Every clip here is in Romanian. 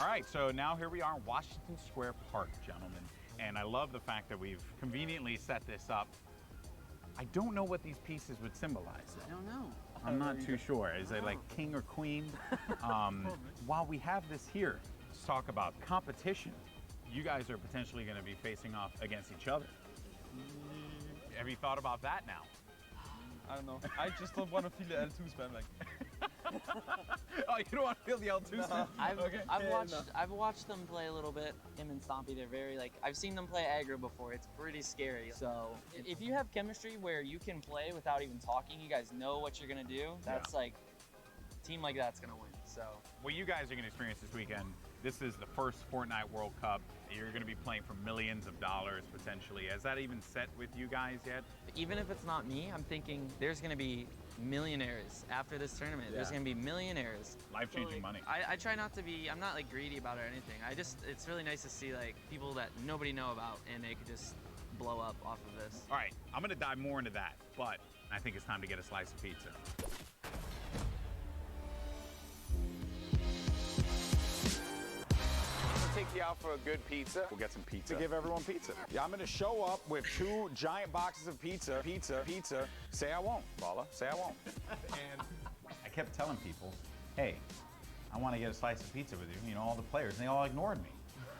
All right, so now here we are in Washington Square Park, gentlemen. And I love the fact that we've conveniently set this up. I don't know what these pieces would symbolize. I don't know. I'm not too sure. Is it like king or queen? While we have this here, let's talk about competition. You guys are potentially going to be facing off against each other. Have you thought about that now? I don't know. I just don't want to feel the L2 spam like. Oh, you don't want to feel the L2 spam? I've watched them play a little bit. Him and Stompy, they're very like, I've seen them play aggro before. It's pretty scary. So if you have chemistry where you can play without even talking, you guys know what you're gonna do. That's like, a team like that's gonna win. So what you guys are gonna experience this weekend, this is the first Fortnite World Cup. You're gonna be playing for millions of dollars potentially. Has that even set with you guys yet? Even if it's not me, I'm thinking there's gonna be millionaires after this tournament. There's gonna be millionaires. Life-changing money. I try not to be, I'm not like greedy about it or anything. It's really nice to see like people that nobody know about and they could just blow up off of this. All right, I'm gonna dive more into that, but I think it's time to get a slice of pizza. Take you out for a good pizza. We'll get some pizza. To give everyone pizza. Yeah, I'm gonna show up with 2 giant boxes of pizza. Pizza. Say I won't, Bala. Say I won't. And I kept telling people, hey, I want to get a slice of pizza with you. You know, all the players, and they all ignored me.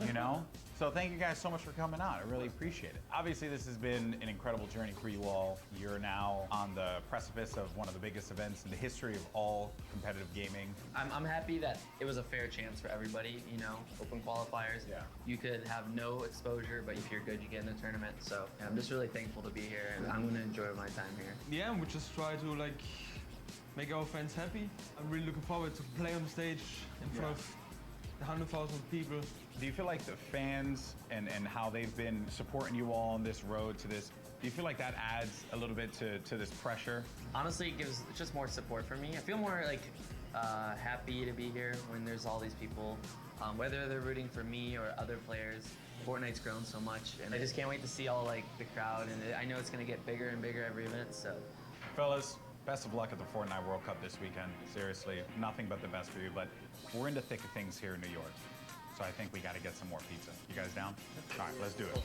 You know? So thank you guys so much for coming out. I really appreciate it. Obviously, this has been an incredible journey for you all. You're now on the precipice of one of the biggest events in the history of all competitive gaming. I'm happy that it was a fair chance for everybody, you know, open qualifiers. Yeah. You could have no exposure, but if you're good, you get in the tournament. So yeah, I'm just really thankful to be here, and I'm gonna enjoy my time here. Yeah, we just try to like make our fans happy. I'm really looking forward to play on the stage in front of 100,000 people. Do you feel like the fans and how they've been supporting you all on this road to this, do you feel like that adds a little bit to this pressure? Honestly, it gives just more support for me. I feel more like happy to be here when there's all these people, whether they're rooting for me or other players. Fortnite's grown so much, and I just can't wait to see all like the crowd, and I know it's gonna get bigger and bigger every event, so. Fellas, best of luck at the Fortnite World Cup this weekend. Seriously, nothing but the best for you, but we're in the thick of things here in New York. So I think we gotta get some more pizza. You guys down? All right, let's do it.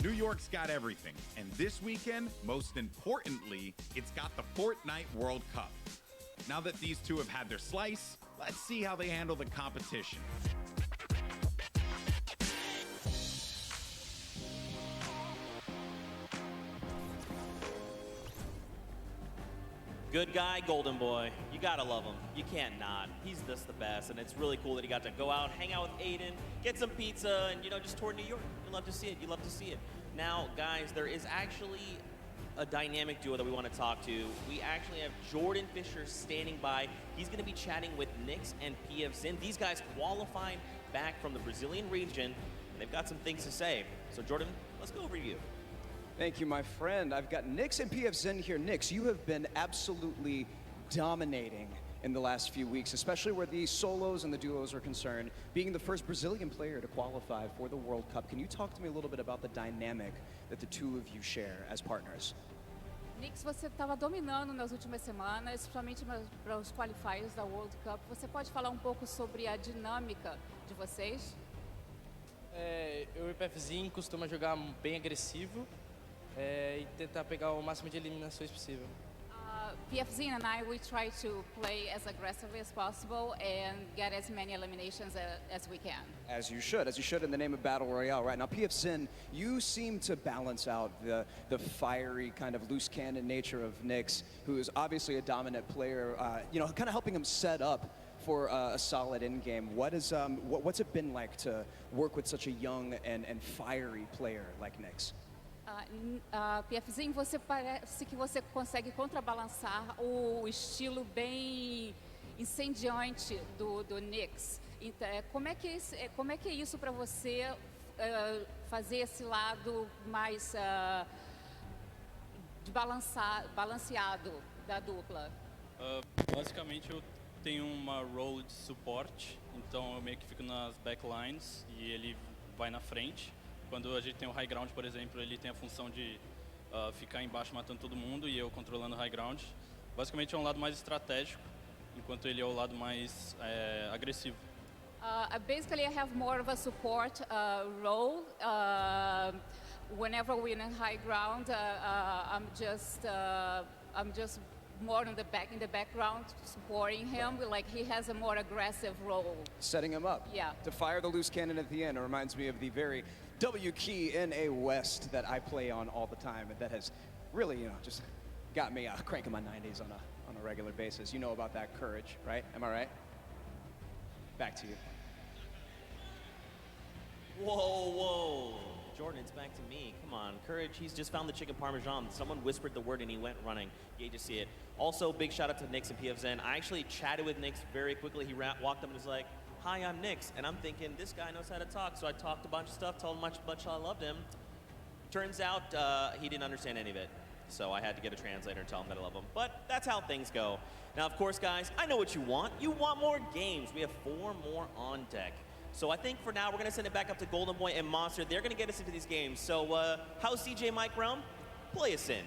New York's got everything, and this weekend, most importantly, it's got the Fortnite World Cup. Now that these two have had their slice, let's see how they handle the competition. Good guy, golden boy. You gotta love him. You can't not. He's just the best, and it's really cool that he got to go out, hang out with Aiden, get some pizza, and, you know, just tour New York. You love to see it. You love to see it. Now, guys, there is actually a dynamic duo that we want to talk to. We actually have Jordan Fisher standing by. He's going to be chatting with Nyx and PF Zin. These guys qualified back from the Brazilian region, and they've got some things to say. So, Jordan, let's go over you. Thank you, my friend. I've got Nyx and PF Zin here. Nyx, you have been absolutely dominating in the last few weeks, especially where the solos and the duos are concerned, being the first Brazilian player to qualify for the World Cup. Can you talk to me a little bit about the dynamic that the two of you share as partners? Nyx, você estava dominando nas últimas semanas, principalmente para os qualifiers da World Cup. Você pode falar pouco sobre a dinâmica de vocês? Eu e o PFzinho costuma jogar bem agressivo e tentar pegar o máximo de eliminações possível. PFZ and I, we try to play as aggressively as possible and get as many eliminations as we can. As you should in the name of Battle Royale. Right now, PF Zin, you seem to balance out the fiery kind of loose cannon nature of Nyx, who is obviously a dominant player, you know, kind of helping him set up for a solid end game. What's it been like to work with such a young and fiery player like Nyx? PFzinho, você parece que você consegue contrabalançar o estilo bem incendiante do Nyx. Então, como é que é isso para você fazer esse lado mais balanceado da dupla? Basicamente eu tenho uma role de suporte, então eu meio que fico nas backlines e ele vai na frente. Quando a gente tem o high ground, por exemplo, ele tem a função de ficar embaixo matando todo mundo e eu controlando o high ground. Basicamente é um lado mais estratégico, enquanto ele é o lado mais agressivo. Basically, I have more of a support role. Whenever we're in high ground, I'm just more in the background, supporting him. Like he has a more aggressive role. Setting him up. Yeah. To fire the loose cannon at the end. It reminds me of the very W key in a West that I play on all the time, and that has really, just got me cranking my 90s on a regular basis. You know about that courage, right? Am I right? Back to you. Whoa, whoa. Jordan, it's back to me. Come on, Courage, he's just found the chicken parmesan. Someone whispered the word and he went running. You hate to see it. Also, big shout out to Nix and PFZen. I actually chatted with Nix very quickly. He walked up and was like, "Hi, I'm Nix." And I'm thinking, this guy knows how to talk. So I talked a bunch of stuff, told him how much I loved him. Turns out he didn't understand any of it. So I had to get a translator and tell him that I love him. But that's how things go. Now, of course, guys, I know what you want. You want more games. We have 4 more on deck. So I think for now, we're going to send it back up to Golden Boy and Monster. They're going to get us into these games. So how's CJ Mike Realm? Play us in.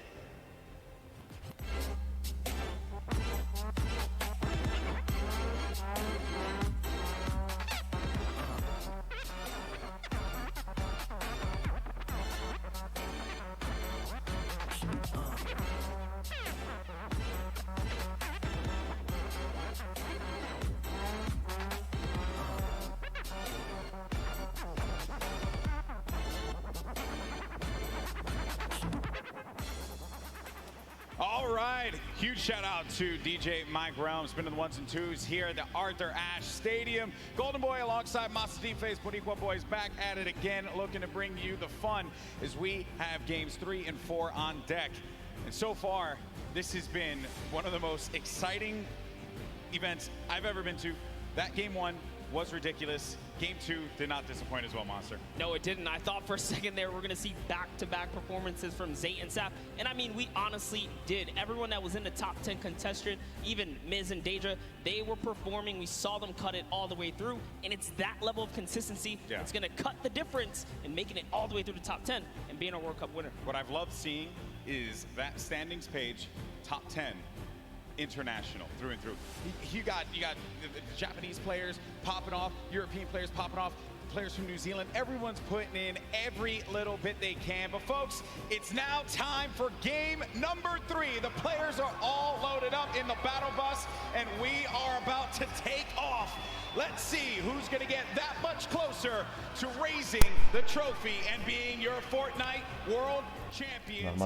All right, huge shout out to DJ Mike Realm, spinning the 1s and 2s here at the Arthur Ashe Stadium. Golden Boy alongside Masa D-Face, Boricua Boys back at it again, looking to bring you the fun as we have games 3 and 4 on deck. And so far, this has been one of the most exciting events I've ever been to. That game 1 was ridiculous. Game 2 did not disappoint as well, Monster. No, it didn't. I thought for a second there we're going to see back-to-back performances from Zayt and Sap. And I mean, we honestly did. Everyone that was in the top 10 contestant, even Miz and Deidre, they were performing. We saw them cut it all the way through. And it's that level of consistency that's going to cut the difference in making it all the way through the top 10 and being a World Cup winner. What I've loved seeing is that standings page, top 10. International through and through. You got the Japanese players popping off, European players popping off, players from New Zealand. Everyone's putting in every little bit they can. But folks, it's now time for game number 3. The players are all loaded up in the battle bus, and we are about to take off. Let's see who's going to get that much closer to raising the trophy and being your Fortnite World Champions.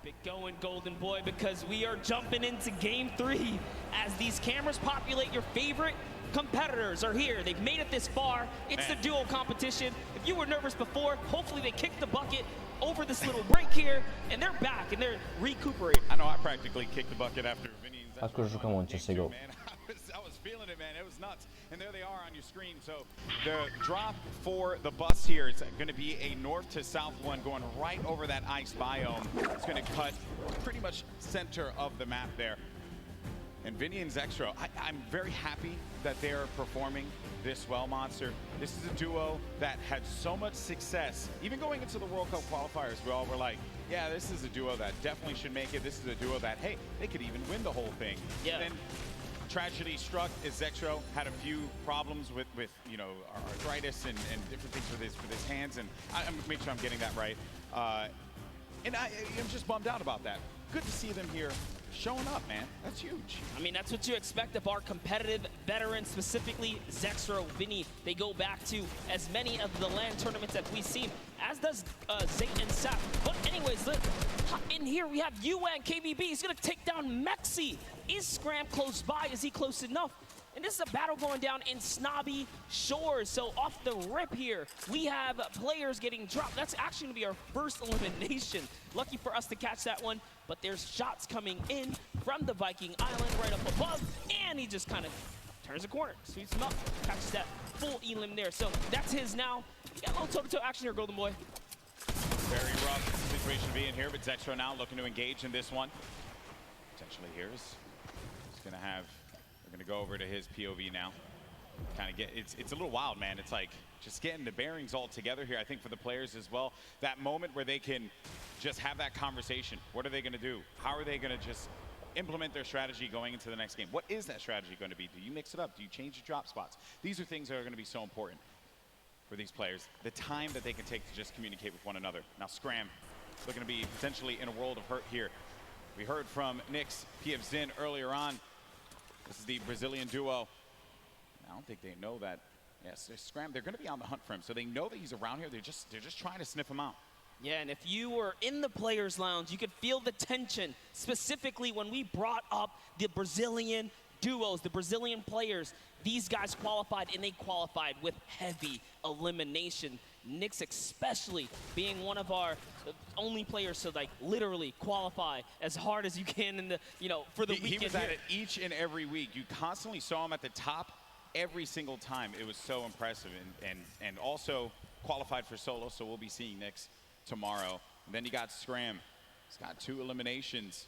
Keep it going, Golden Boy, because we are jumping into game 3 as these cameras populate. Your favorite competitors are here. They've made it this far. It's the duo competition. If you were nervous before, hopefully they kicked the bucket over this little break here, and they're back and they're recuperating. I know I practically kicked the bucket after Vinny's. I was feeling it, man. It was nuts. And there they are on your screen. So the drop for the bus here is going to be a north to south one going right over that ice biome. It's going to cut pretty much center of the map there. And Vinny and Zextro, I'm very happy that they're performing this well, Monster. This is a duo that had so much success. Even going into the World Cup qualifiers, we all were like, yeah, this is a duo that definitely should make it. This is a duo that, hey, they could even win the whole thing. Yeah. Then tragedy struck as Zextro had a few problems with arthritis and different things with his hands, and I'm gonna make sure I'm getting that right. And I'm just bummed out about that. Good to see them here showing up, man. That's huge. I mean, that's what you expect of our competitive veterans, specifically Zextro, Vinny. They go back to as many of the LAN tournaments that we've seen, as does Zayt and Sap. But anyways, in here we have UN KBB. He's going to take down Mexi. Is Scram close by? Is he close enough? And this is a battle going down in Snobby Shores. So off the rip here, we have players getting dropped. That's actually going to be our first elimination. Lucky for us to catch that one. But there's shots coming in from the Viking Island right up above. And he just kind of turns a corner, sweeps him up, catches that full elim there. So that's his now. You got a little toe-to-toe action here, Golden Boy. Very rough situation to be in here, but Zextro now looking to engage in this one. Potentially here is going to have... We're going to go over to his POV now. Kind of get, it's a little wild, man. It's like just getting the bearings all together here, I think, for the players as well. That moment where they can just have that conversation. What are they going to do? How are they going to just implement their strategy going into the next game. What is that strategy going to be? Do you mix it up? Do you change your drop spots? These are things that are going to be so important for these players. The time that they can take to just communicate with one another. Now Scram looking to be potentially in a world of hurt here. We heard from Nyx, PF Zin earlier on. This is the Brazilian duo. I don't think they know that. Yes, Scram, they're going to be on the hunt for him. So they know that he's around here. They're just trying to sniff him out. Yeah, and if you were in the players' lounge, you could feel the tension, specifically when we brought up the Brazilian duos, the Brazilian players. These guys qualified, and they qualified with heavy elimination. Nyx especially being one of our only players to like literally qualify as hard as you can in the, for the weekend. He was at it each and every week. You constantly saw him at the top every single time. It was so impressive, and also qualified for solo, so we'll be seeing Nyx tomorrow. And then you got Scram. He's got 2 eliminations,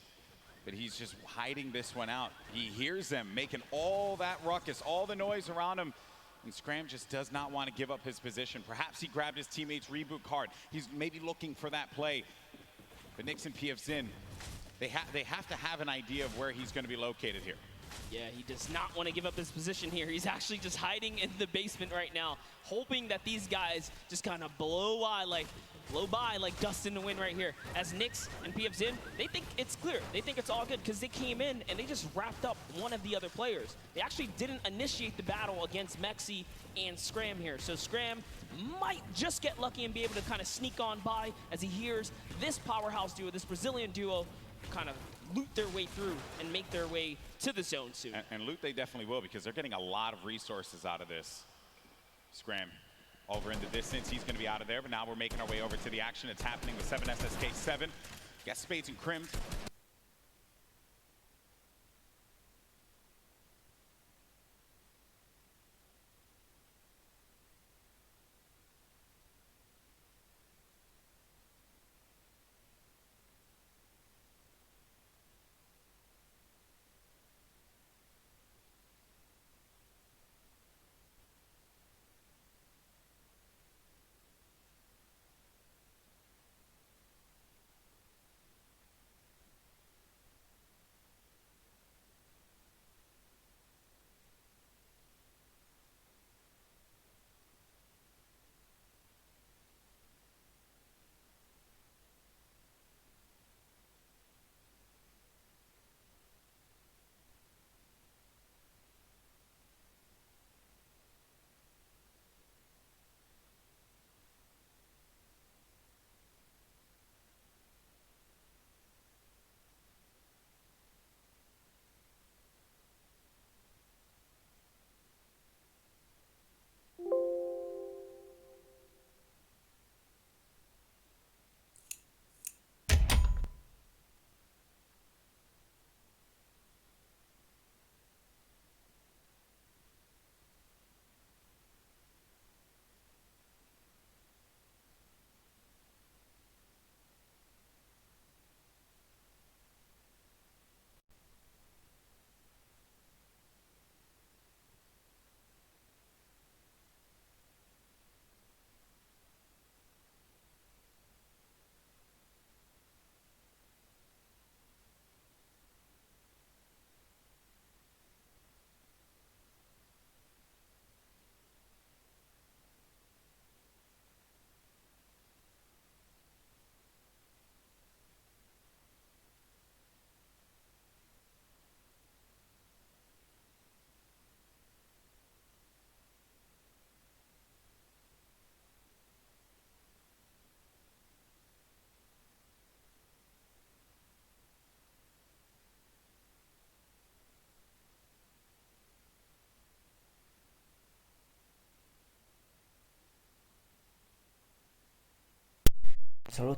but he's just hiding this one out. He hears them making all that ruckus, all the noise around him, and Scram just does not want to give up his position. Perhaps he grabbed his teammate's reboot card. He's maybe looking for that play. But Nyx and PF Zin, they have to have an idea of where he's going to be located here. Yeah, he does not want to give up his position here. He's actually just hiding in the basement right now, hoping that these guys just kind of blow by like dust in the wind right here. As Nyx and PF Zin, they think it's clear. They think it's all good because they came in and they just wrapped up one of the other players. They actually didn't initiate the battle against Mexi and Scram here. So Scram might just get lucky and be able to kind of sneak on by as he hears this powerhouse duo, this Brazilian duo, kind of loot their way through and make their way to the zone soon. And loot they definitely will, because they're getting a lot of resources out of this. Scram over in the distance, he's going to be out of there, but now we're making our way over to the action. It's happening with 7 SSK 7. Got Spades and Crimmed.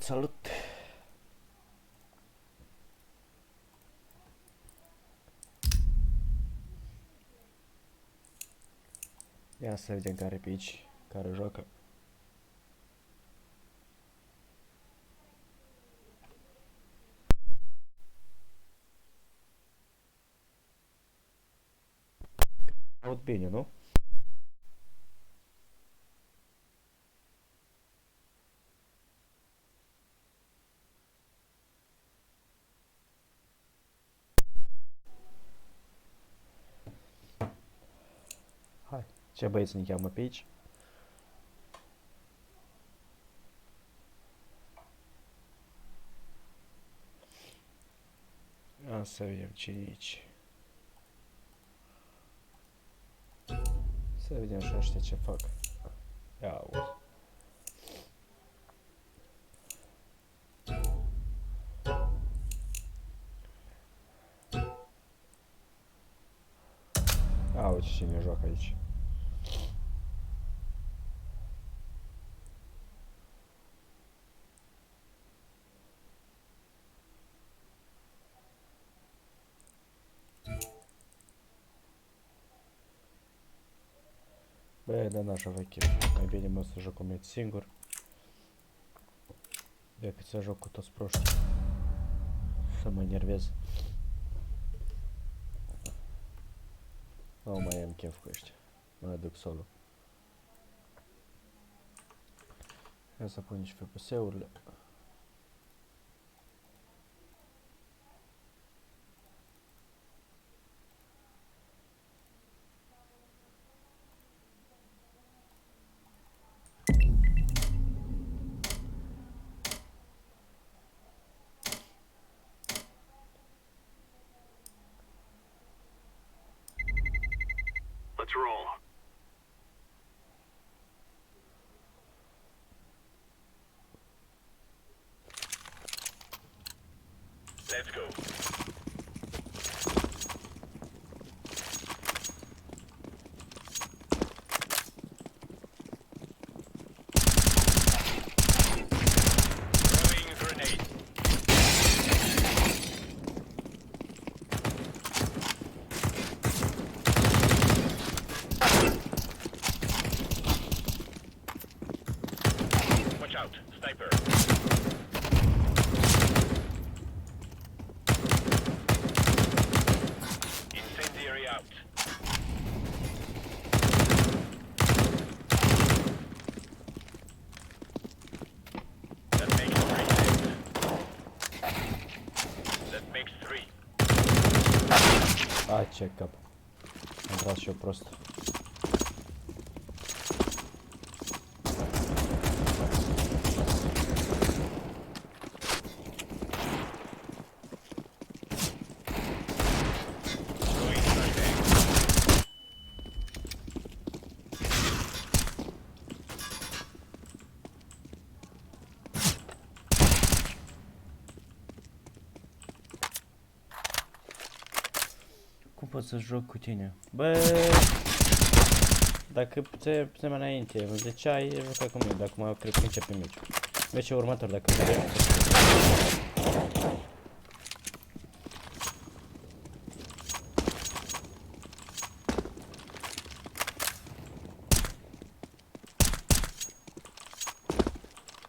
Salut. Ia să vedem care pe aici, care joacă. Aud bine, nu? Ce băieți ne cheamă pe aici? Să vedem cine e aici. Să vedem și ăștia ce fac. Ia auzi. Auzi cine joacă aici. Bă, dar n-aș avea chef. Mai bine mă să joc un singur decât să joc cu toți proștii. Să mă enervez. Nu mai am chef cu ăștia. Mă duc solo. Hai să pun nici FPS-urile. Let's roll. Let's go. Throwing a grenade. Watch out, sniper. Incendiary out. That makes 3 hits. That makes 3. A, ce cap. Am tras și eu prost. Going flashbang. Cum pot să joc cu tine? Bă, dacă puteai mai înainte, mă ziceai, juca cu mine, dacă mai cred că începe meciul. Meciul următor, dacă vrei.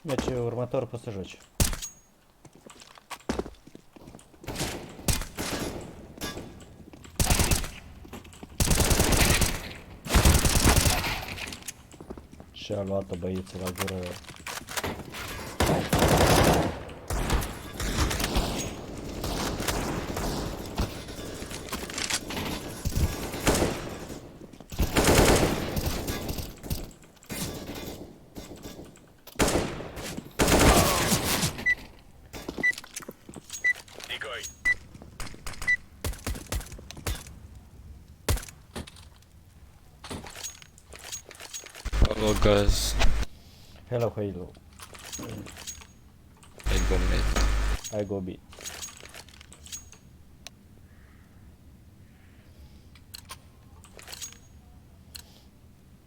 Meciul următor poți să joci. Și-a luat-o băieță la gură. Decoy. Hello guys, Hello, hello. I go mid. I go B.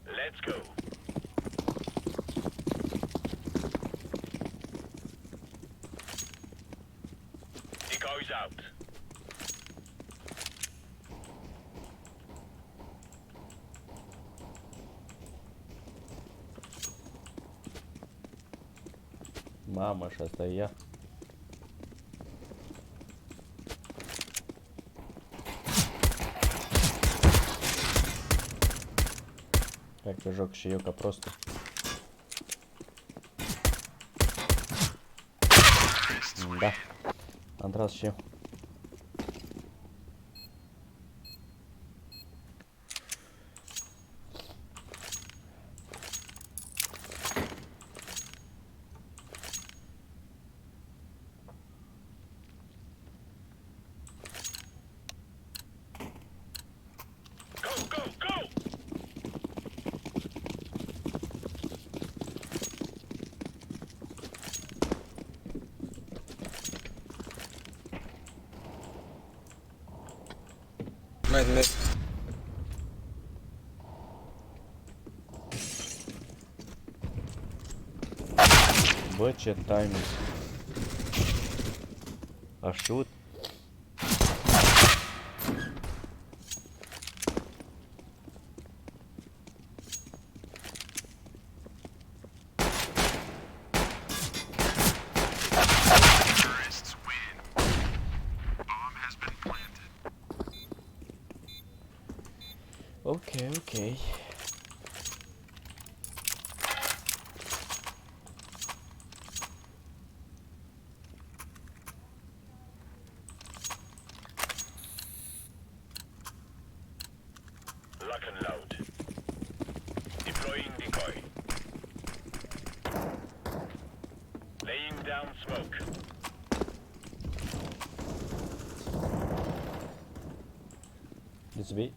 Let's go. Decoys out. Mamă, și asta e ea. Hai că joc și eu ca prostul. Da, am tras și eu. mid. Bă, ce timing. Așut. Ok. Lock and load. Deploying decoy. Laying down smoke. Let's be.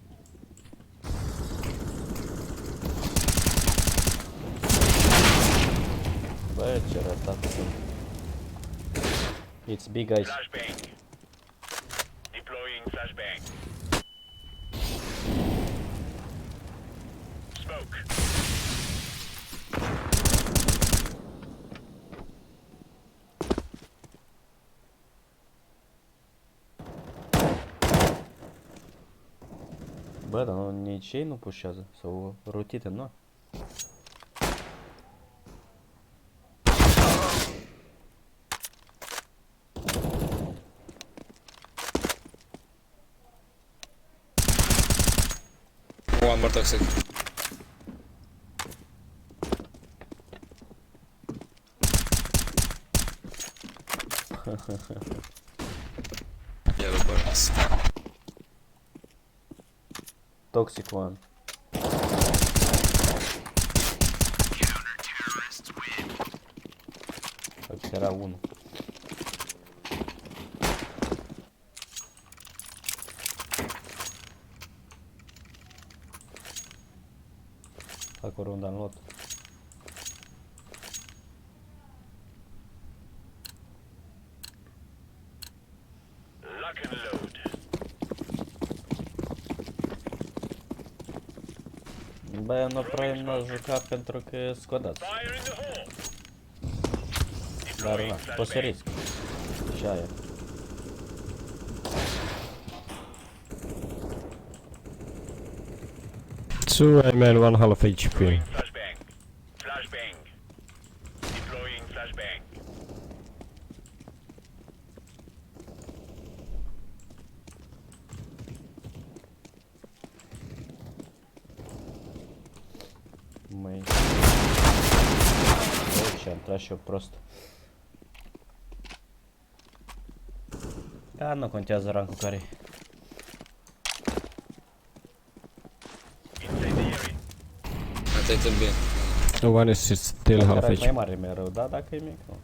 Bă, ce rătat sunt. It's big, guys. Flashbang. Deploying flashbang. Smoke. Bă, dar nici ei nu pușează. Sau rutite, nu? One more toxic. Yellow bars. Toxic one. Era unul. Fac o rundă în lot. Lock and load. Bă, eu nu prea n-aș juca pentru că e scodați. Fire in the hole. Dar na, poți să risc. Și aia. Two remain, one half HP. Flashbang. Flashbang. Deploying flashbang. Măi. Bă, ce-am tras și eu prost. Da, nu contează rankul care-i. I take the bin. The one is still half Mai HP. mare mereu, da, dacă e mic, nu.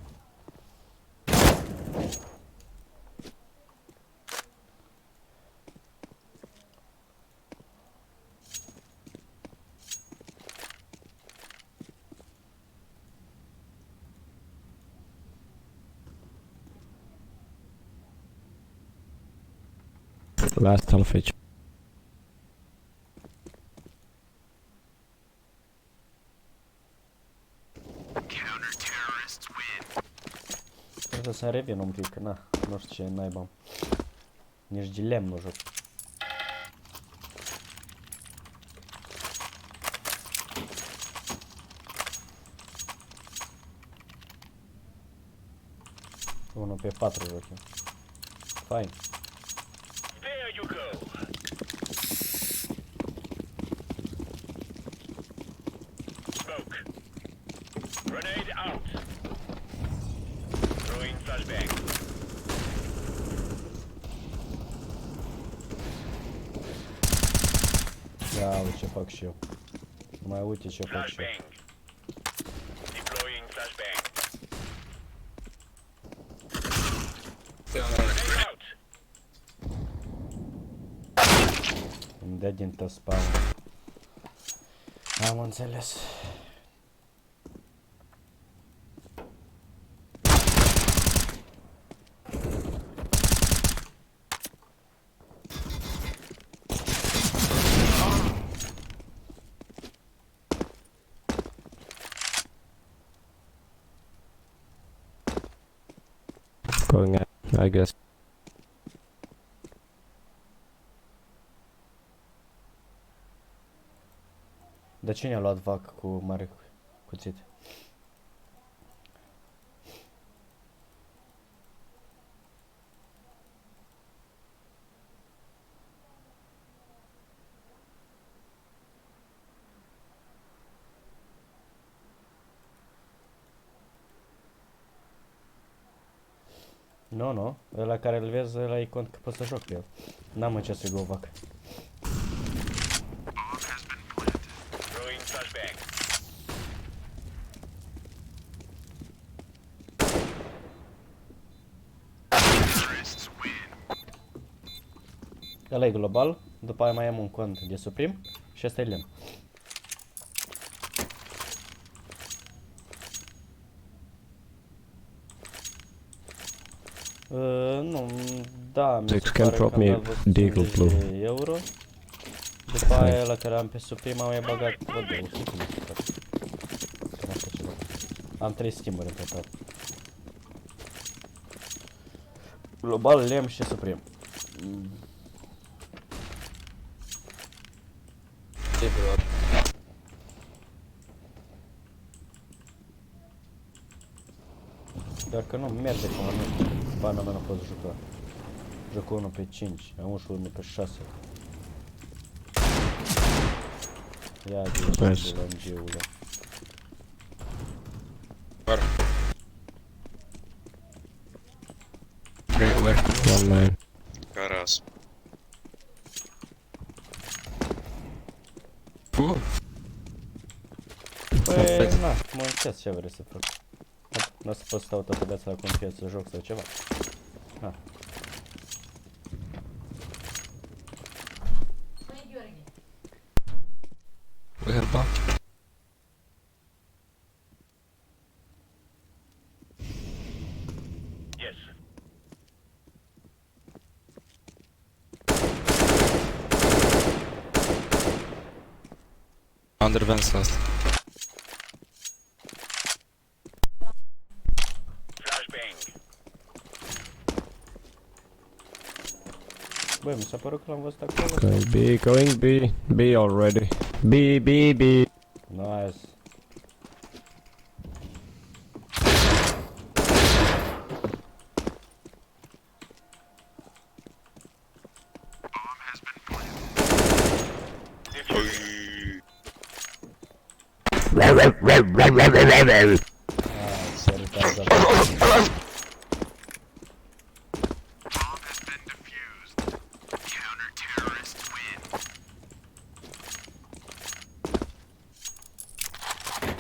Last half HP. Trebuie să revin un pic, na, nu știu ce naiba. Nici dilem nu joc. Unul pe 4 joc eu. Fain. There you go. Smoke. Grenade out. Throwing flashbang. Ia uite ce fac și eu. Mai uite ce fac și eu. Flashbang. Deploying flashbang. Grenade out. Îmi dea din tot spawn. Am înțeles. going at, I guess. De cine a luat vac cu mare cuțit? Nu, ăla care îl vezi, ăla e cont că pot să joc pe el. N-am în ce să go vac. Ăla e global, după aia mai am un cont de suprim și ăsta e lemn. Nu, da, mi se pare că am dat vreo 50 de euro. După aia la care am pe suprim am mai bagat vreo 200, mi se pare. Cam așa ceva. Am 3 schimburi în total. Global, lemn și suprim. Doar că nu merge cum nu. Pana mea nu pot juca. Joc 1 pe 5, am și 1 pe 6. Ia de langeule. Where? One man. Caras. Păi, na, mă înțeles ce vrei să fac. Nu o să pot stau toată viața la computer să joc sau ceva. Ha. We have back. Yes. Under vents last. Băi, mi s-a părut că l-am văzut acolo. Going B, B already. B. Nice.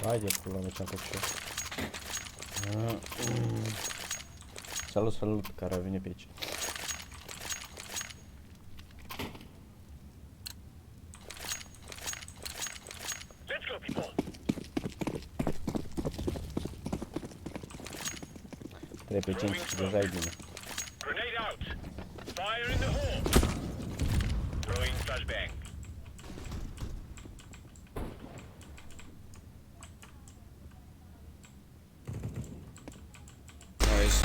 Haide, pula mea, ce-am făcut și eu. Salut, care a venit pe aici. Trei pe 5 și deja e bine. Grenade out. Fire in the hole. Throwing flashbang. Nice.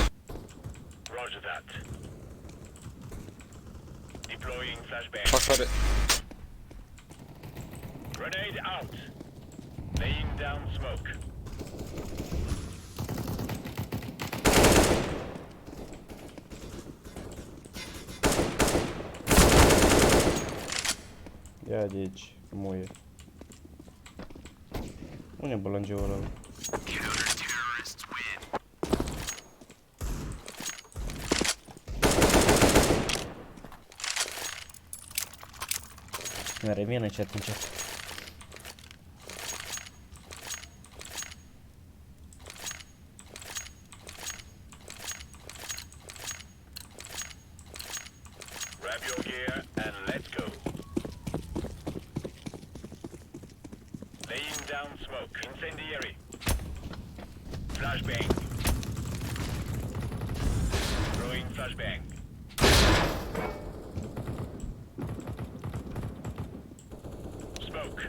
Roger that. Deploying flashbang. Fuck for it. Grenade out. Laying down smoke. Ia de aici, muie. Unde e bălângeul ăla? Revin încet. Grab your gear and let's go. Laying down smoke. Incendiary. Flashbang. Throwing flashbang. Smoke.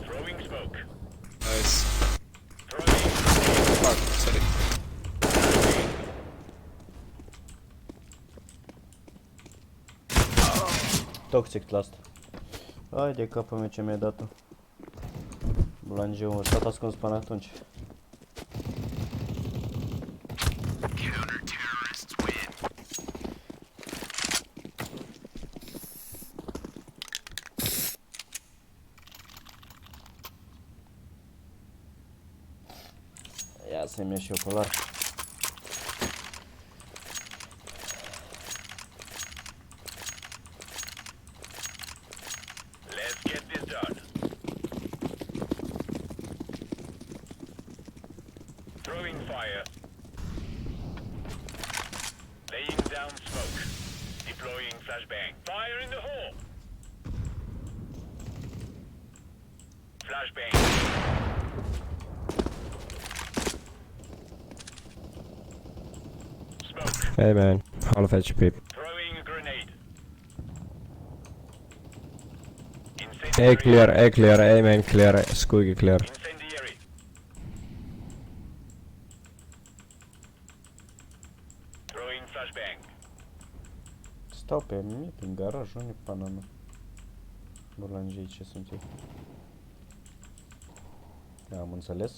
Throwing smoke. Nice. Throwing. Fuck, sorry. Toxic last. Hai de capul meu ce mi-ai dat-o. Bulangiu, stat ascuns până atunci. Ia să-mi iau și ocular. Let's get this done. Throwing fire. Laying down smoke. Deploying flashbang. Fire in the hole. Flashbang. Hey man, half HP. Throwing a grenade. A clear, A main clear, squeaky clear. Incendiary. Throwing flashbang. Stau pe mine prin garaj, unde pana mea? Bulangii ce sunt eu? Am înțeles.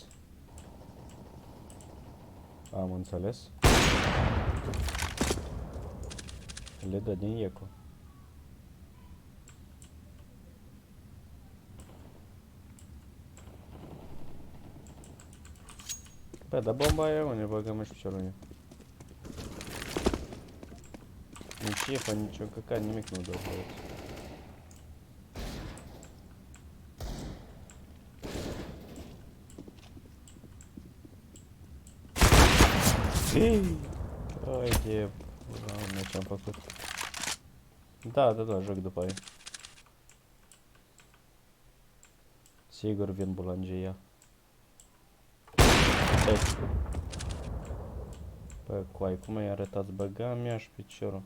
Am înțeles. Le dă din eco. Bă, dar bomba e unde băgăm și piciorul meu. Nici efa, nici o căcat, nimic nu dă băieți. Ai de... Doamne, ce-am făcut. Da, joc după aia. Sigur vin bulangia. Hai. Bă, coai, cum ai arătat? Băga mi-a și piciorul.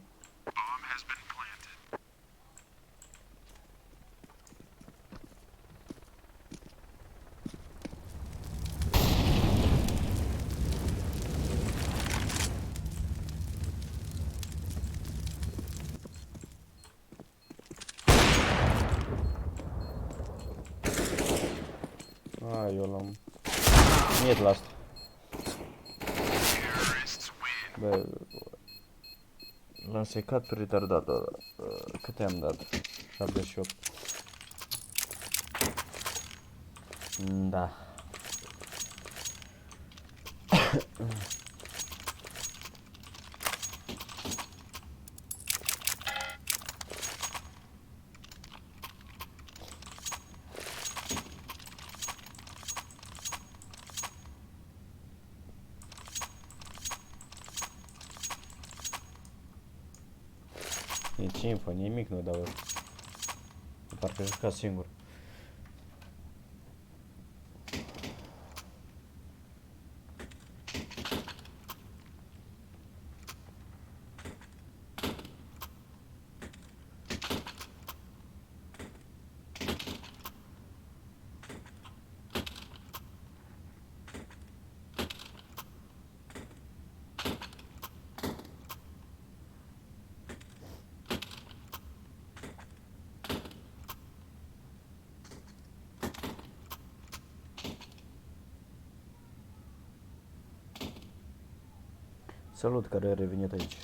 Eu l-am... Niet la asta. Bă... L-am secat pe retardator. Câte am dat? 78. Da. Nici info, nimic nu dau eu. Parcă juca singur. Salut, care a revenit aici.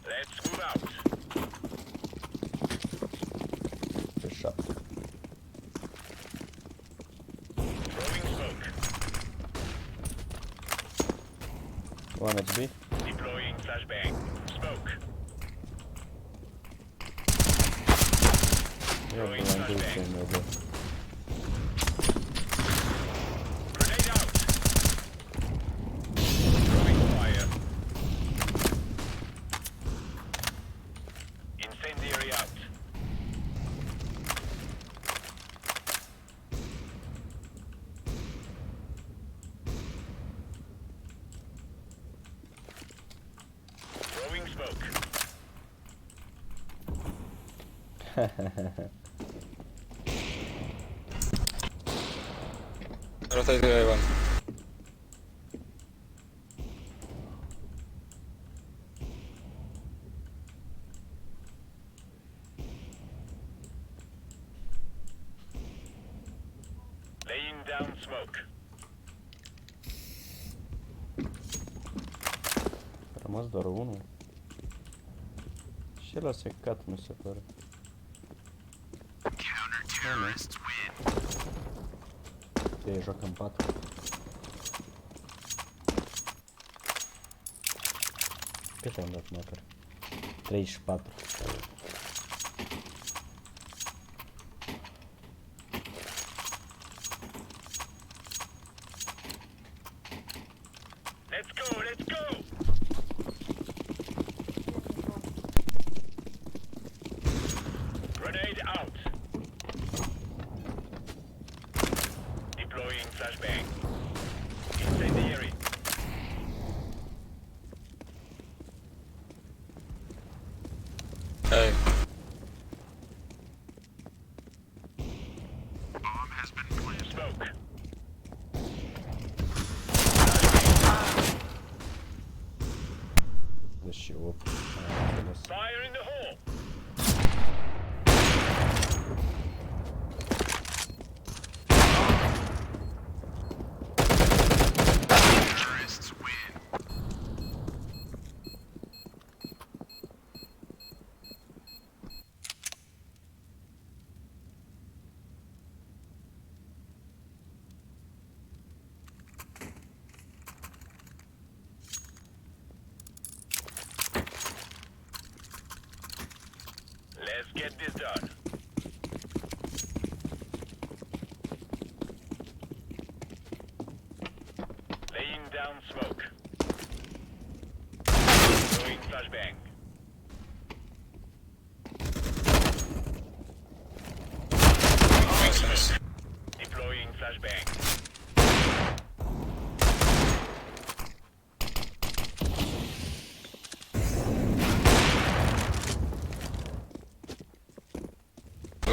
Let's move out. Pe 7. Throwing smoke. One HP. Deploying flashbang. Smoke. Throwing flashbang. Grenade out. Throwing fire. Incendiary out. Throwing smoke. Rotate to A1. Laying down smoke. A rămas doar unul. Și ăla secat, mi se pare. E, joacă în 4. Cât am dat măcar? 34. Let's go, let's go! Grenade out. Deploying flashbang. Incendiary. Hey. Bomb has been planted. Smoke. Deși 8. Fire in the hole. Terrorists win. Let's get this done. Laying down smoke. Throwing flashbang. Nice. Deploying flashbang.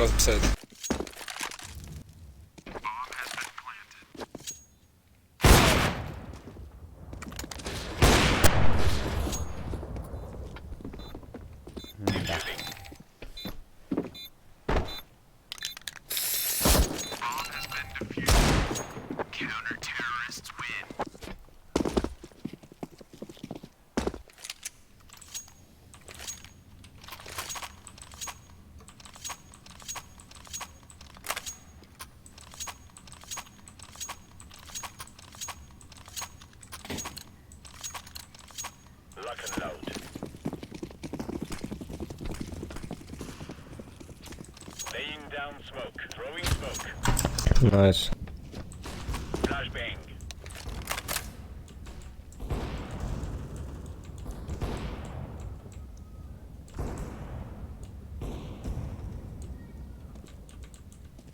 Left side. Bomb has been planted. Defusing. Bomb has been defused. Counter-terrorists win. Lock and load. Laying down smoke. Throwing smoke. Nice. Flashbang.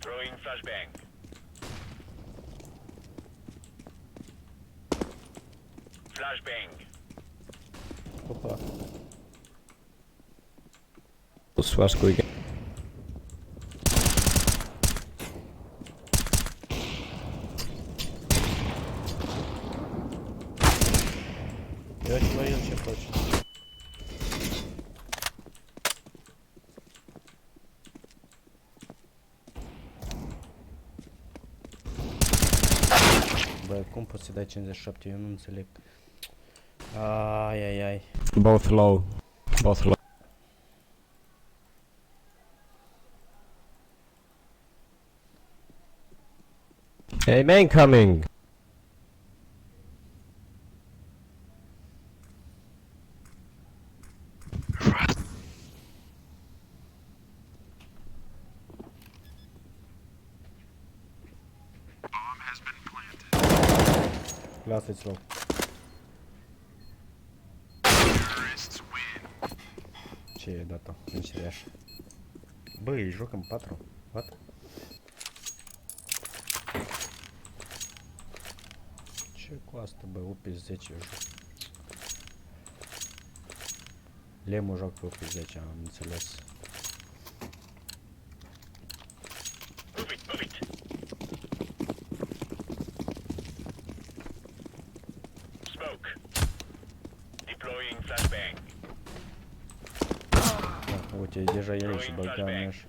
Throwing flashbang. Flashbang. Opa. Swas quick. Eu acho que vai ce faci. Bă, cum poți să dai 57? Eu nu înțeleg. Ai, ai, ai. Both low. Both low. Hey, man coming. Bomb has been planted. Lasă-ți loc. Terrorists win. Ce e data? Nici de așa. Bă, îi joc în 4. What? Ce cu asta, bă? 8-10 eu joc. Lemul joc pe 8-10, am înțeles. Move it, move it. City deja e aici, băga mea așa.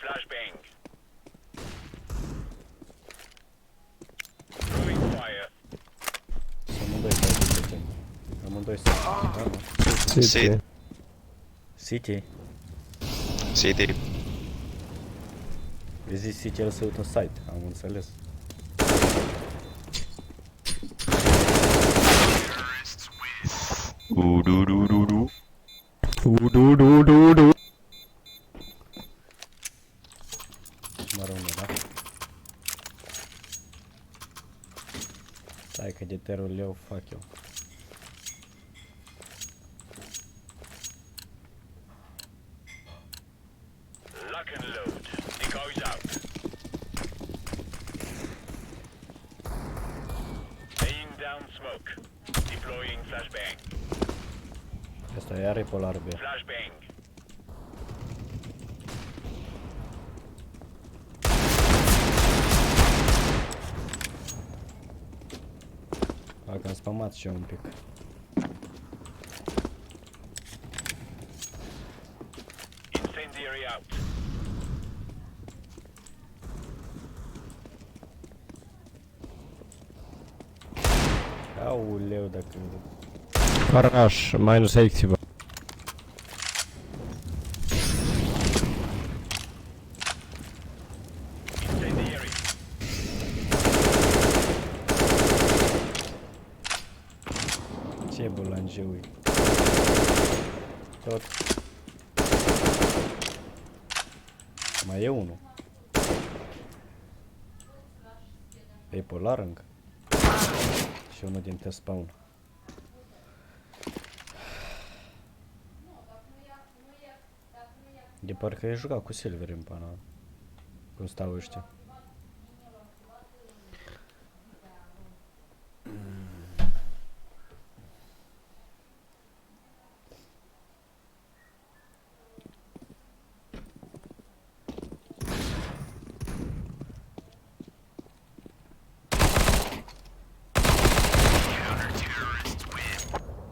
Flashbang. Throwing fire. Amândoi s-au dus. Amândoi s-au dus. City. City. City. Vezi City el se uită în site, am înțeles. Du. Mă rău, da? Stai că de terul eu fac eu. Lock and load. Echo is out. Laying down smoke. Deploying flashbang. Asta iar e polar B. Flashbang. Dacă am spamat și eu un pic. Incendiary out. Auleu, dacă... Garage, minus 80. Incendiary. Ce bulanjeu e? Tot. Mai e unul. E polar încă. Și unul din test spawn. De parcă e jucat cu silver în pana. Cum stau ăștia.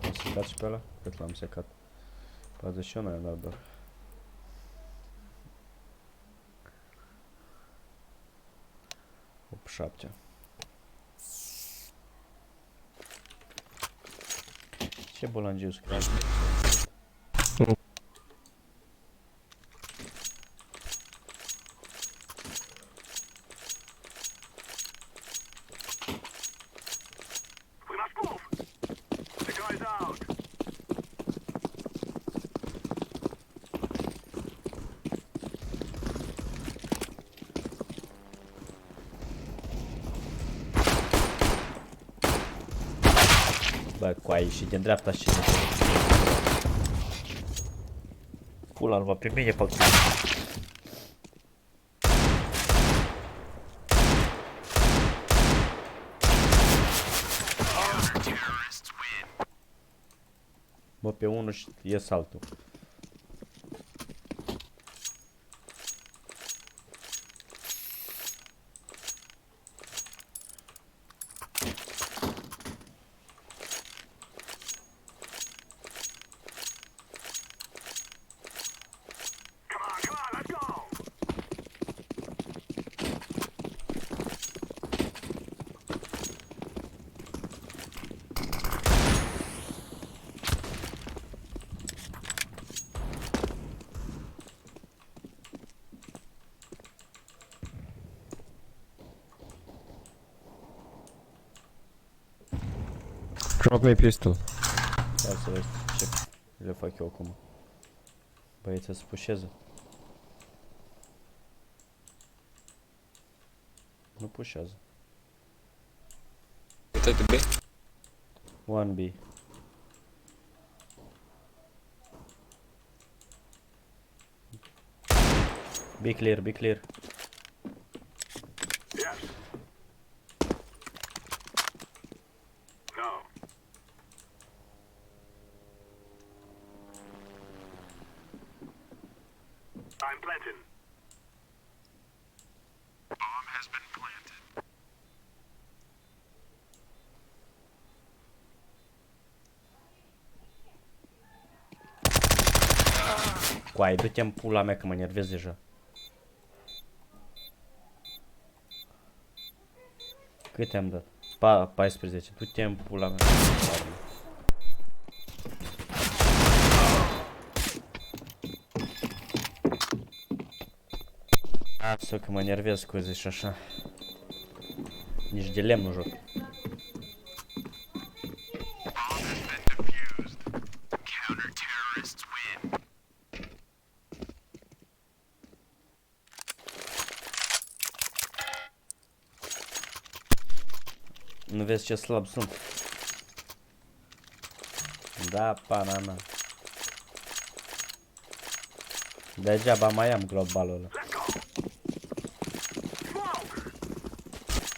Am secat și pe ăla? Cât l-am secat? 41 i-am dat doar. Op 7. Ce bolangiu scrie? We must move. The guy's out. Bă, coai și din dreapta și din pula, nu va primi, e fac ce. Bă, pe unul și ies altul. Drop me pistol. Ia să vezi ce le fac eu acum. Băieți să pușeze. Nu pușează. Uite-te B. 1B. Be clear, be clear. Yes. No. I'm planting. Bomb has been planted. Coai, du-te în pula mea că mă enervez deja. Cât am dat? 14. Du-te în pula mea. Lasă că mă enervez cu zici așa. Nici de lemn nu joc. Nu vezi ce slab sunt. Da, pana mea. Degeaba mai am globalul ăla.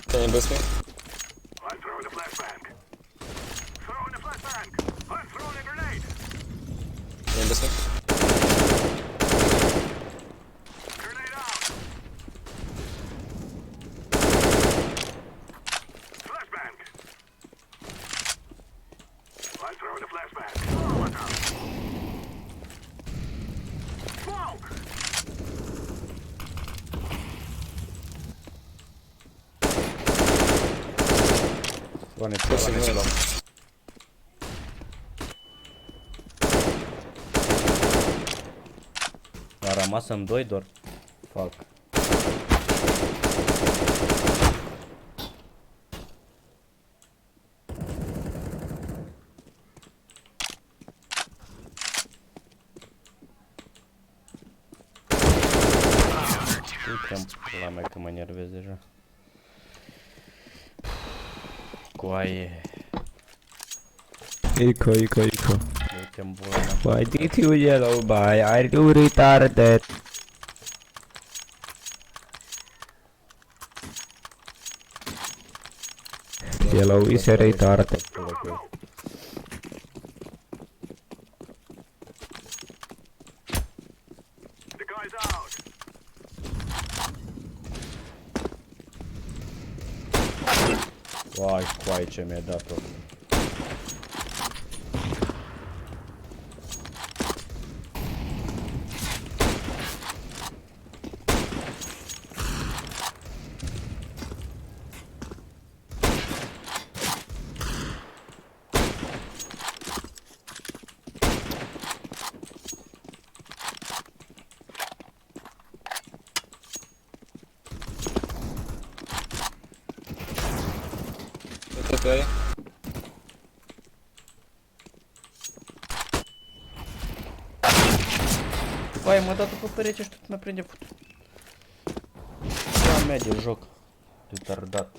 Can you boost me? I'm throwing a flashbang. Throwing a flashbang. I'm throwing a grenade. Can you boost me? Grenade out. Flashbang. I'm throwing a flashbang. Look out. Smoke. Doamne, ce ăla. A rămas în 2 doar. Fuck. Uite-mi pula mea că mă enervez deja. Coaie. Eco. Uite-mi pula mea. Why did you yellow by? Are you retarded? Yellow is a retarded. The guy's out. Uai, coaie ce mi-a dat-o. Okay. Vai, m-a dat pe perete și tot mă prinde fut. Cea mea de joc. Retardat.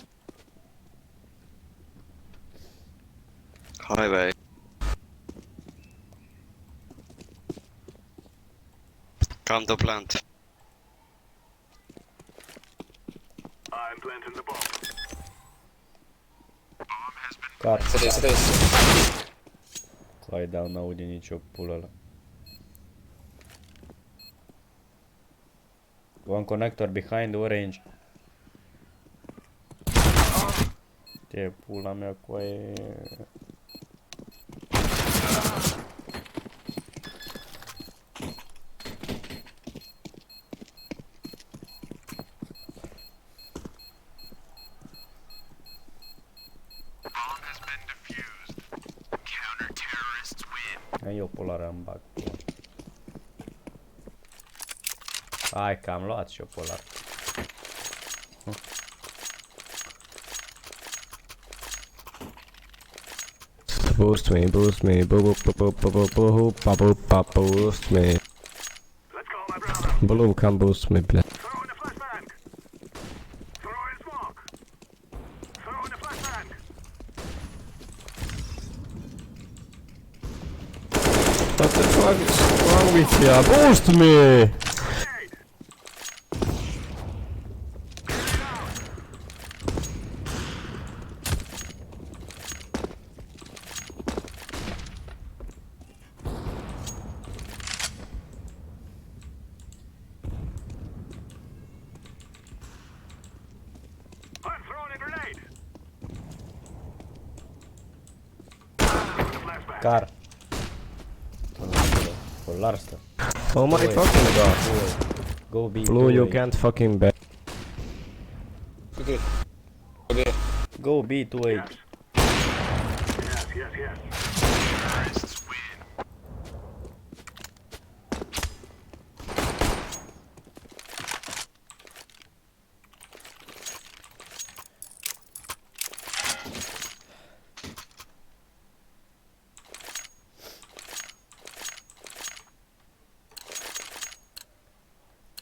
Highway. Come to plant. I'm planting the bomb. Car. Să Coai, dar n-aude nicio pulă ăla. One connector behind orange. Te pula mea, coaie. Eu polară îmi bag. Hai că am luat și eu polar. Boost me, boost me, boost me. Bloom can boost me, блядь. Throwing a flashbang. Throwing smoke. Throwing a flashbang. What the fuck is wrong with you? Boost me! Car. Collarsta. Oh my fucking god. Go B. Blue, you can't fucking bet. Okay. Okay. Go B 2-8. Yes, yes, yes. Terrorists win.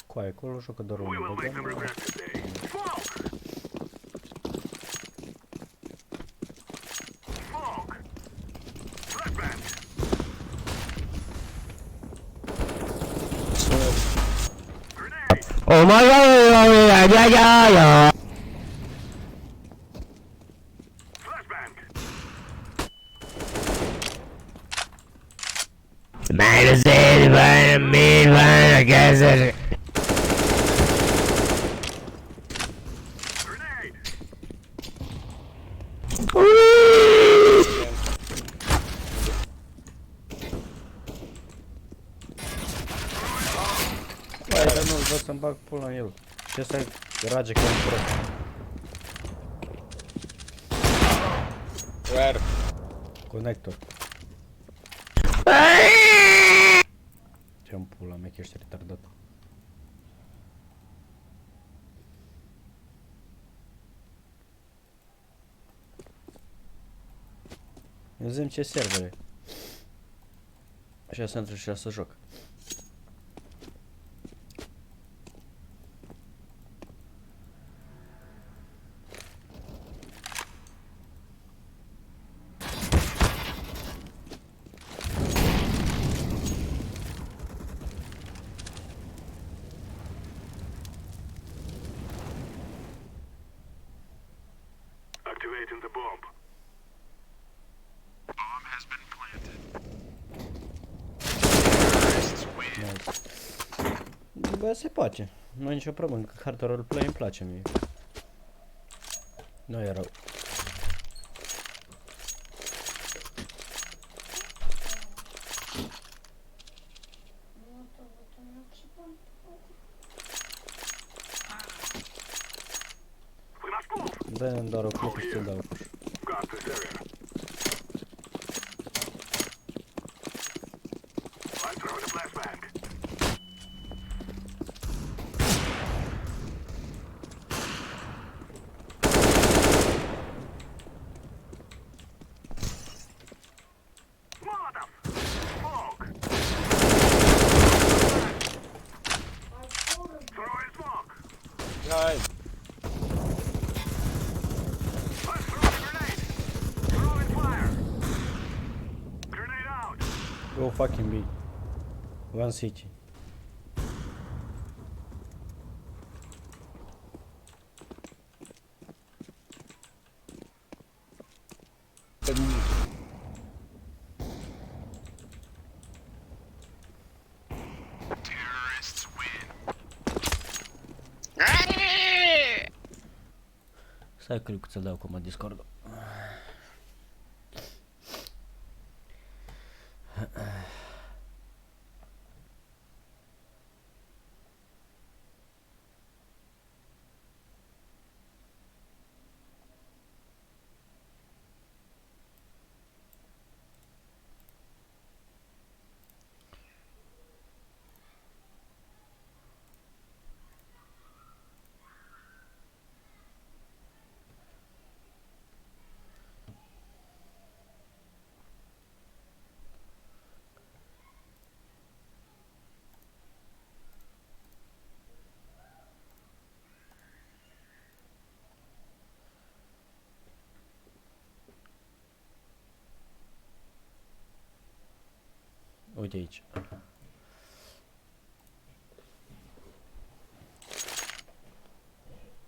Qua e acolo jucătorul We nu will make them băgăm. regret today. Smoke! Smoke! Flashbang! Grenade! Oh my god, yeah. Flashbang! Man, is it me, man, I guess it. Grenade! Hai, dar nu-l văd să-mi bag pula în el. Ce să rage ca un prost. Where? Conector. Ce-mi pula mea că ești retardat. Eu zi-mi ce servere. Așa să intru și așa să joc. Activating the bomb. Bomb has been planted. Terrorists win. Bă, se poate. Nu e nicio problemă, că hard roleplay îmi place mie. Nu e rău. We must move. Dă-mi doar o clipă și ți-l dau puș. Got this area. I'm throwing a flashbang. Molotov! Smoke! Throwing smoke! Behind. I'm throwing a grenade! Throwing fire! Grenade out! Go fucking B. One city. Terrorists win. Stai că ți-l dau acum Discord-ul. Uite aici.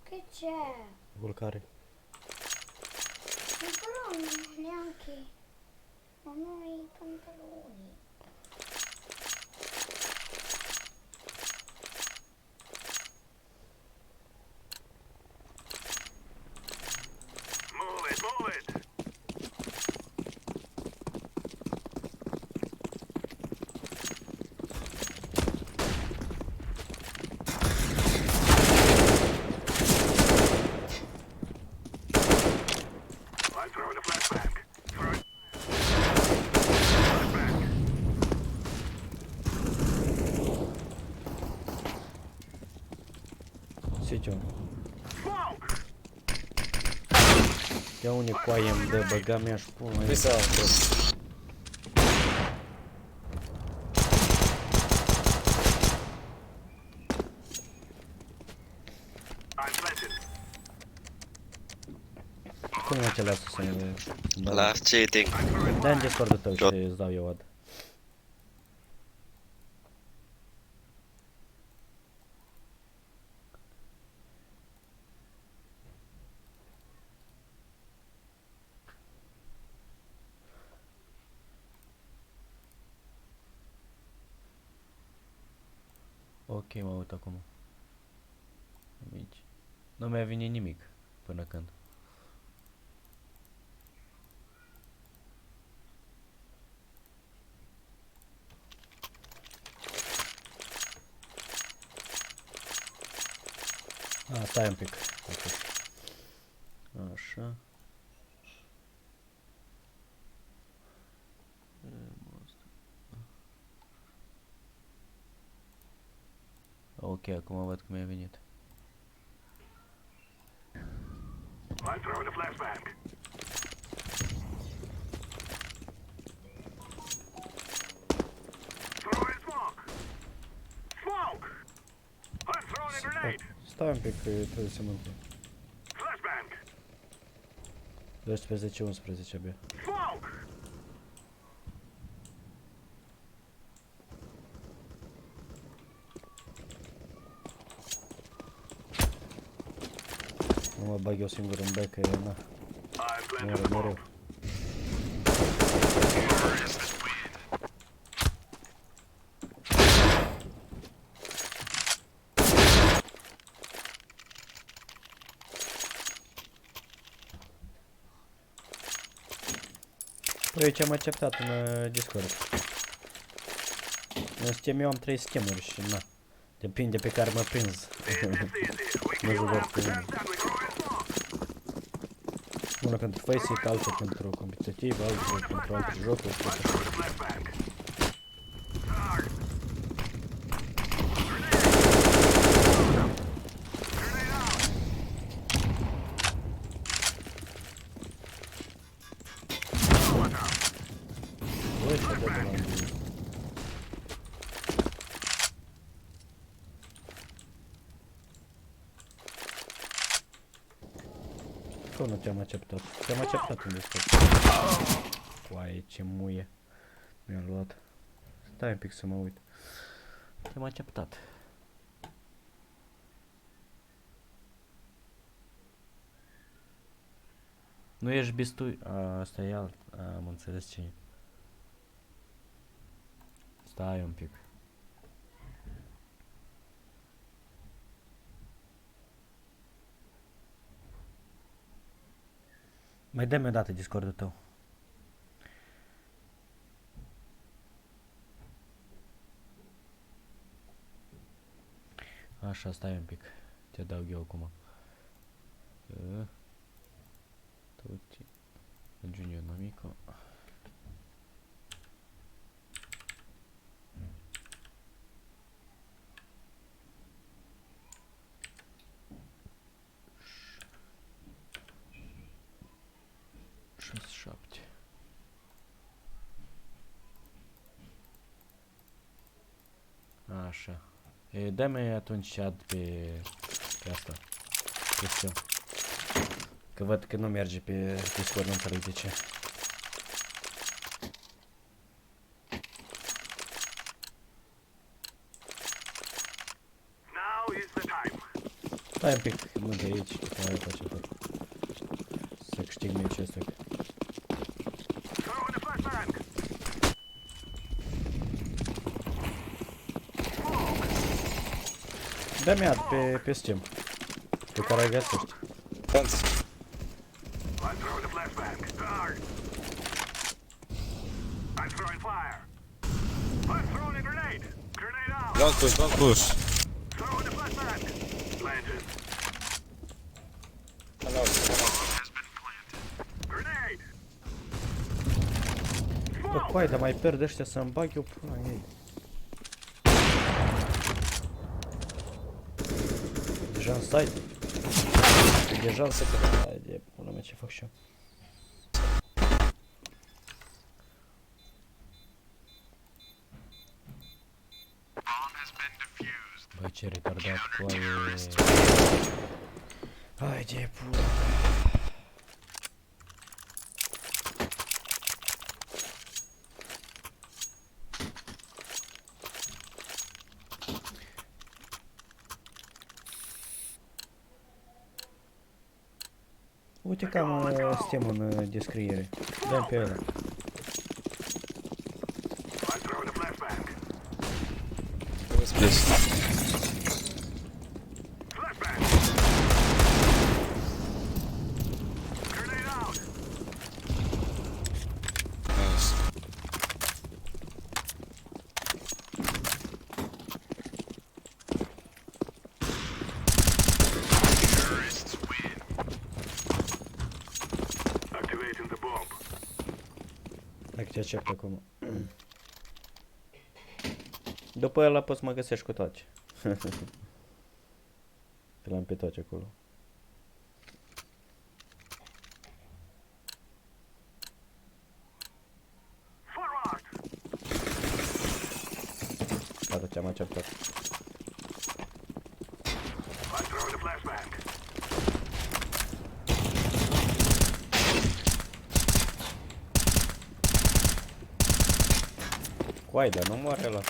Che c'è? Vulcare. Però neanche. Non ho i pantaloni. Move it, move it! sfârșit eu. Ia unii coaie îmi dă, băga mea și pun mai cum mă ce lasă să ne... Last cheating. Dai în Discord-ul tău și îți dau eu ad. Ok, mă uit acum. Amici. Nu mi-a venit nimic până când. Stai un pic. Așa. Ok, acum văd cum mi-a venit. I'm throwing a flashbang. Throwing smoke. Smoke. I'm throwing a grenade. Stai un pic că trebuie să mă întâmplă. Flashbang. 12-11 abia. Smoke. Nu mă bag eu singur în bec, că e na. Moare mereu. Păi ce am acceptat în Discord. În Steam eu am 3 schemuri și na. Depinde pe care mă prins. Nu jucări cu unul. Una pentru Faceit, alta pentru competitiv, alta pentru alte jocuri. Băi, ce de la mine. Cum nu te-am acceptat? Te-am acceptat în Discord. Coaie, ce muie mi-a luat. Stai un pic să mă uit. Te-am acceptat. Nu ești bistui... Asta e alt... Am înțeles ce e. Stai un pic. Mai dă-mi o dată Discord-ul tău. Așa, stai un pic. Te dau eu acum. Toti. Junior Namico. Așa. Dă-mi atunci ad pe asta. Pe Steam. Că văd că nu merge pe Discord, nu înțeleg de ce. Stai un pic, nu de aici, că mai face tot. Să câștig meciul ăsta. Dă-mi ad pe Steam, pe care îl găsești. Don't push, don't push. Bă, coai, dar mai pierd ăștia să-mi bag eu până în ei. Deja Stai! Deja se că... Hai de pula mea, ce fac și eu? Băi, ce retardat cu aia... Hai de pula. Uite că am sistem în descriere. Dăm pe ăla. Dacă te accept acum. După ăla poți să mă găsești cu toate. Că l-am pe toate acolo. Gata, te-am acceptat. Coai, dar nu moare la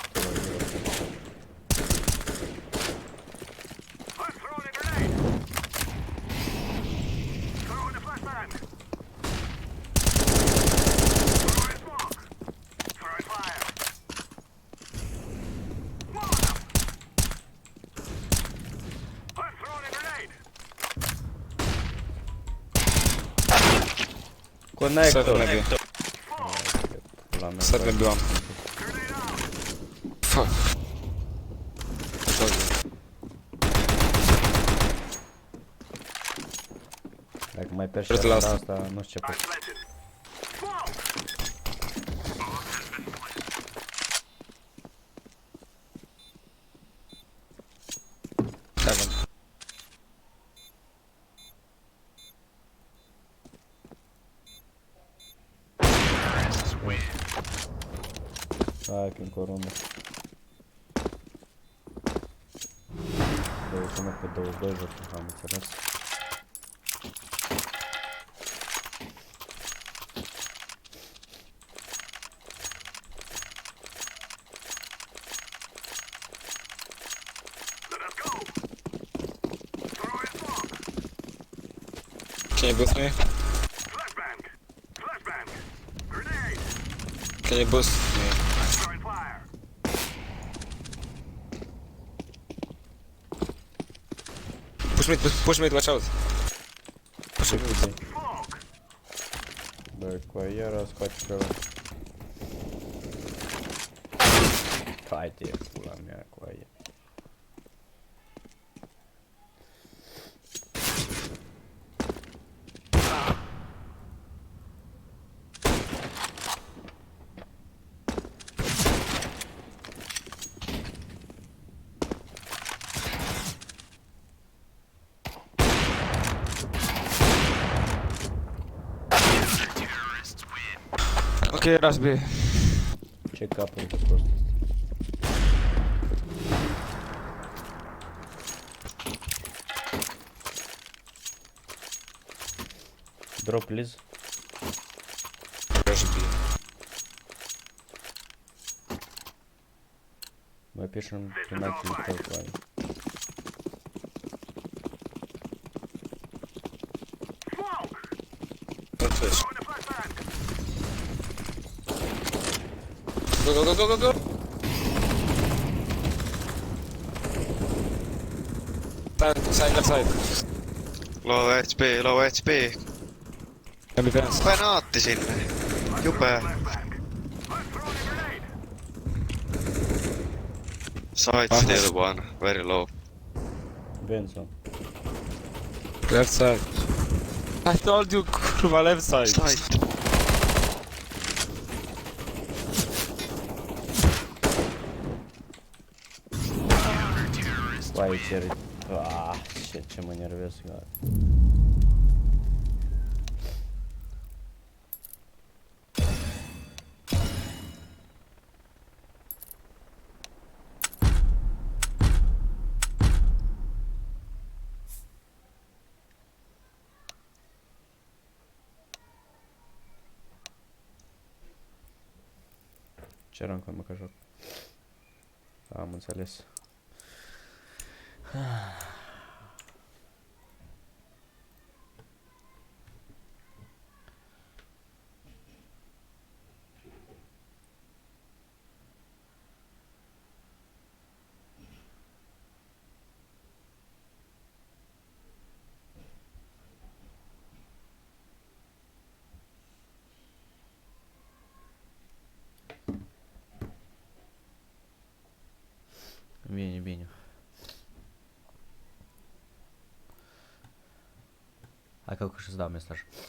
Connector. Serve byłam. Fuck. Dacă mai perși asta, nu știu ce fac. Hai că încă o rundă. 21 pe 22 joc, am înțeles. Can you boost me? Can you boost me? Push me, watch out. Push me. Bă, cu aia era scoate pe ăla. Hai-te, pula mea, cu aia. Ok, raz B. Ce capul de prost. Drop, please. Raz B. Mai piszem tematy i kalkulaj. Go. Left side. Low HP. Granaatti sinne. Jupe. Side still one, very low. Benzo. Left side. I told you, kurwa, left side. Side. Why cherry? Ah, shit, ce mă enervez, gata. Ce rancul mă că joc? Am înțeles. Bine, bine. Hai că să-ți dau mesaj.